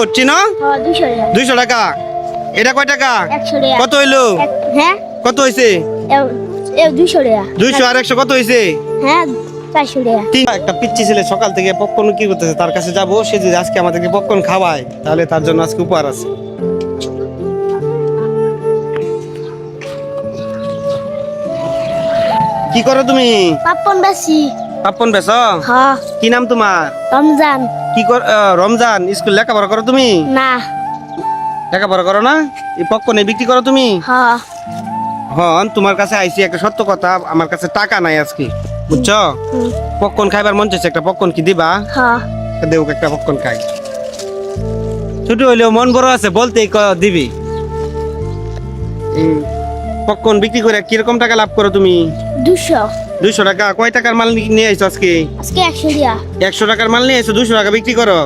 Note চিনো? 200 টাকা। এটা কয় টাকা? 100 টাকা। কত হইলো? হ্যাঁ কত হইছে? 200 টাকা। 200 আর 100 কত হইছে? হ্যাঁ 400 টাকা। একটা পিচ্চি ছেলে সকাল থেকে পপকর্ন কি করতেছে, তার কাছে যাবো। সে যদি আজকে আমাদেরকে পপকর্ন খাওয়ায় তাহলে তার জন্য আজকে উপহার আছে। কি করো তুমি? পাপন বেশি। পপকর্ন বেচো? হ্যাঁ। কি নাম তোমার? রমজান। কি কর রমজান? স্কুল লেখাপড়া করো তুমি? না। লেখাপড়া করো না? এই পপকর্ন বিক্রি করো তুমি? হ্যাঁ। হন তোমার কাছে আইছি একটা সত্য কথা, আমার কাছে টাকা নাই আজকে, বুঝছো? পপকর্ন খাইবার মন চাইছে, একটা পপকর্ন কি দিবা? হ্যাঁ। দেও একটা পপকর্ন খাই। ছোট হইলেও মন বড় আছে, বলতেই দিবি। পপকর্ন বিক্রি করে কিরকম টাকা লাভ করো তুমি? 200 টাকা। কয় টাকার মাল নিয়ে আইছো আজকে? 100 টাকা। 100 টাকার মাল নিয়ে আইছো, 200 টাকা বিক্রি করো।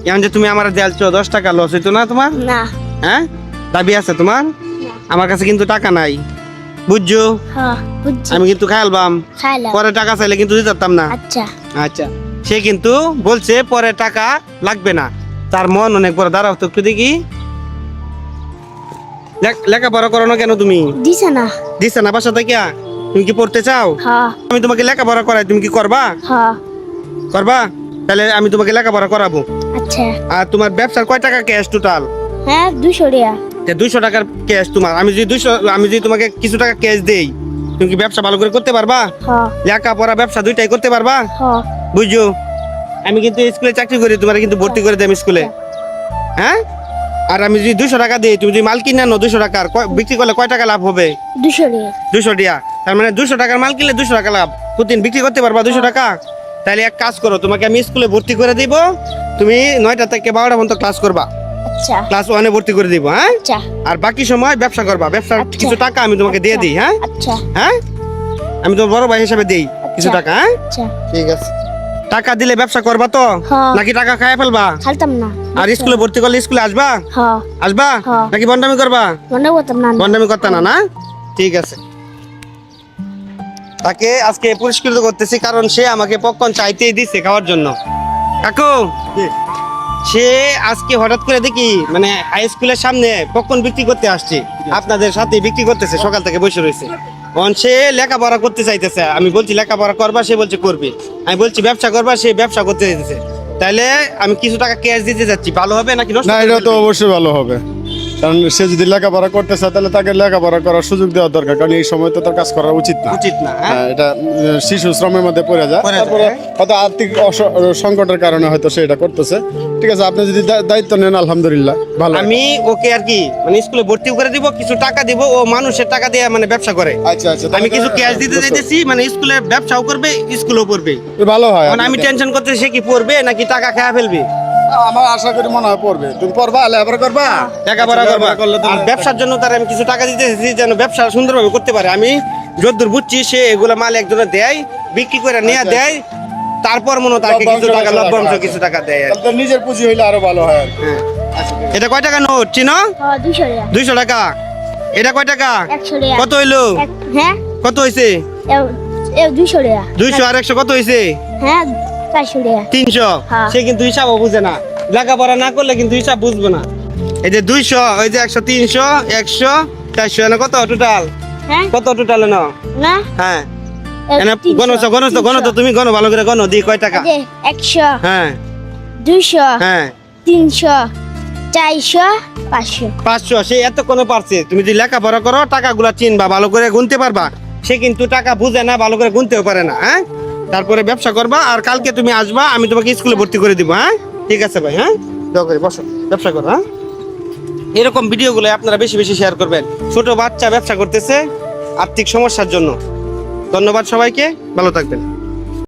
এখন যে তুমি আমার দেলছো 10 টাকা লস হইতো না তোমার? না। হ্যাঁ, দাবি আছে তোমার? আমার কাছে কিন্তু টাকা নাই, বুঝছো? হ্যাঁ বুঝছি। আমি কিন্তু খাইলাম, খাইলাম। পরে টাকা চাইলে কিন্তু দিতে পারতাম না। আচ্ছা। আচ্ছা, সে কিন্তু বলছে পরে টাকা লাগবে না, তার মন অনেক বড়। দাঁড়াও তো একটু দেখি, লেখাপড়া করো না কেন তুমি? দিছে না। দিছে না বাসা থেকে? তুমি কি পড়তে চাও? হ্যাঁ। আমি তোমাকে লেখাপড়া করাই, তুমি কি করবা? হ্যাঁ। করবা? তাহলে আমি তোমাকে লেখাপড়া করাবো। আচ্ছা। আর তোমার ব্যবসার কয় টাকা ক্যাশ টোটাল? হ্যাঁ 200 টাকা। 200 টাকার ক্যাশ তোমার। আমি যদি তোমাকে কিছু টাকা ক্যাশ দেই, তুমি কি ব্যবসা ভালো করে করতে পারবা? হ্যাঁ। লেখাপড়া ব্যবসা দুইটাই করতে পারবা? হ্যাঁ। বুঝছো? আমি কিন্তু স্কুলে চাকরি করি, তোমার কিন্তু ভর্তি করে দেব স্কুলে। হ্যাঁ, আর আমি যদি 200 টাকা দিই, তুমি যদি মাল কিনে আনো 200 টাকার, বিক্রি করলে কয় টাকা লাভ হবে? 200 টাকা। 200 টাকা। তার মানে 200 টাকার মাল কিনলে 200 টাকা লাভ। প্রতিদিন বিক্রি করতে পারবা 200 টাকা? তাহলে এক কাজ করো, তোমাকে আমি স্কুলে ভর্তি করে দিব। তুমি 9টা থেকে 12টা পর্যন্ত ক্লাস করবা। আচ্ছা। ক্লাস 1-এ ভর্তি করে দিব। হ্যাঁ, আচ্ছা। আর বাকি সময় ব্যবসা করবা। ব্যবসার আচ্ছা। কিছু টাকা আমি তোমাকে দিয়ে দিই। হ্যাঁ। আচ্ছা। হ্যাঁ, আমি তোমার বড় ভাই হিসাবে দেই কিছু টাকা। হ্যাঁ, আচ্ছা। ঠিক আছে। টাকা দিলে ব্যবসা করবা তো? হ্যাঁ। নাকি টাকা খাইয়া ফেলবা? খালতাম না। আর স্কুলে ভর্তি করলে স্কুলে আসবা? হ্যাঁ। আসবা হ্যাঁ। নাকি বন্ডামি করবা? মনে করতাম না। বন্ডামি করতে না? না, ঠিক আছে। তাকে আজকে পুরস্কৃত করতেছি, কারণ সে আমাকে পপকর্ন চাইতেই দিচ্ছে খাওয়ার জন্য। কাকু, সে আজকে হঠাৎ করে দেখি মানে হাই স্কুলের সামনে পপকর্ন বিক্রি করতে আসছে, আপনাদের সাথে বিক্রি করতেছে, সকাল থেকে বসে রয়েছে। কারণ সে লেখাপড়া করতে চাইতেছে। আমি বলছি লেখাপড়া করবা, সে বলছে করবে। আমি বলছি ব্যবসা করবা, সে ব্যবসা করতে চাইতেছে। তাহলে আমি কিছু টাকা ক্যাশ দিতে যাচ্ছি, ভালো হবে নাকি নষ্ট? না, এটা তো অবশ্যই ভালো হবে, কারণ সে যদি লেখাপড়া করতে চায় তাহলে তাকে লেখাপড়া করার সুযোগ দেওয়া দরকার, কারণ এই সময় তো তার কাজ করা উচিত না। উচিত না। হ্যাঁ, এটা শিশু শ্রমের মধ্যে পড়ে যায়। তারপরে হয়তো আর্থিক সংকটের কারণে হয়তো সে এটা করতেছে। ঠিক আছে, আপনি যদি দায়িত্ব নেন আলহামদুলিল্লাহ ভালো। আমি ওকে আর কি মানে স্কুলে ভর্তি করে দিব, কিছু টাকা দিব, ও মানুষের টাকা দিয়ে মানে ব্যবসা করে। আচ্ছা আচ্ছা, আমি কিছু ক্যাশ দিতে চাইতেছি, মানে স্কুলে ব্যবসাও করবে, স্কুলেও পড়বে। ভালো হয়। মানে আমি টেনশন করতে, সে কি পড়বে নাকি টাকা খাওয়া ফেলবে? আমার আশা করি মনে হয় পড়বে। তুমি পড়বা, লেখাপড়া করবা, লেখাপড়া করবা। আর ব্যবসার জন্য তার আমি কিছু টাকা দিতে চাইছি, যেন ব্যবসা সুন্দরভাবে করতে পারে। আমি যতদূর বুঝছি সে এগুলো মাল একজনে দেয়, বিক্রি করে নিয়ে দেয়, তারপর মনে হয় তাকে কিছু টাকা লভ্যাংশ কিছু টাকা দেয়। তাহলে তো নিজের পুঁজি হইলে আরো ভালো হয় আর কি। হ্যাঁ। এটা কয় টাকা নোট চিনো? হ্যাঁ 200 টাকা। 200 টাকা। এটা কয় টাকা? 100 টাকা। কত হইলো? হ্যাঁ কত হইছে? 200 টাকা। 200 আর 100 কত হইছে? হ্যাঁ 400 টাকা। 300। হ্যাঁ। সে কিন্তু হিসাবও বুঝে না, লেখাপড়া না করলে কিন্তু হিসাব বুঝবো না। এই যে 200, ওই যে 100, 300, 100, 400, এনে কত টোটাল? হ্যাঁ। কত টোটাল এনে? না। হ্যাঁ, এনে গণ তো তুমি গণ, ভালো করে গণ দি কয় টাকা? 100, হ্যাঁ 200, হ্যাঁ 300, 400, 500। 500। সে এত কোনো পারছে। তুমি যদি লেখাপড়া করো, টাকাগুলা চিনবা, ভালো করে গুনতে পারবা। সে কিন্তু টাকা বুঝে না, ভালো করে গুনতেও পারে না। হ্যাঁ, তারপরে ব্যবসা করবা, আর কালকে তুমি আসবা, আমি তোমাকে স্কুলে ভর্তি করে দিব। হ্যাঁ, ঠিক আছে ভাই। হ্যাঁ, দোয়া করে বসো, ব্যবসা করো। হ্যাঁ, এরকম ভিডিওগুলো আপনারা বেশি বেশি শেয়ার করবেন। ছোট বাচ্চা ব্যবসা করতেছে আর্থিক সমস্যার জন্য। ধন্যবাদ সবাইকে, ভালো থাকবেন।